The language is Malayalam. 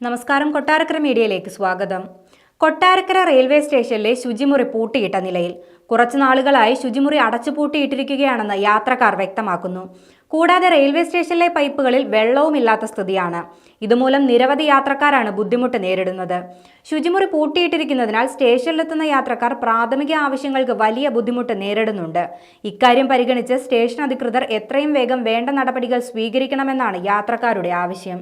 നമസ്കാരം. കൊട്ടാരക്കര മീഡിയയിലേക്ക് സ്വാഗതം. കൊട്ടാരക്കര റെയിൽവേ സ്റ്റേഷനിലെ ശുചിമുറി പൂട്ടിയിട്ട നിലയിൽ. കുറച്ചു നാളുകളായി ശുചിമുറി അടച്ചുപൂട്ടിയിട്ടിരിക്കുകയാണെന്ന് യാത്രക്കാർ വ്യക്തമാക്കുന്നു. കൂടാതെ റെയിൽവേ സ്റ്റേഷനിലെ പൈപ്പുകളിൽ വെള്ളവുമില്ലാത്ത സ്ഥിതിയാണ്. ഇതുമൂലം നിരവധി യാത്രക്കാരാണ് ബുദ്ധിമുട്ട് നേരിടുന്നത്. ശുചിമുറി പൂട്ടിയിട്ടിരിക്കുന്നതിനാൽ സ്റ്റേഷനിലെത്തുന്ന യാത്രക്കാർ പ്രാഥമിക ആവശ്യങ്ങൾക്ക് വലിയ ബുദ്ധിമുട്ട് നേരിടുന്നുണ്ട്. ഇക്കാര്യം പരിഗണിച്ച് സ്റ്റേഷൻ അധികൃതർ എത്രയും വേഗം വേണ്ട നടപടികൾ സ്വീകരിക്കണമെന്നാണ് യാത്രക്കാരുടെ ആവശ്യം.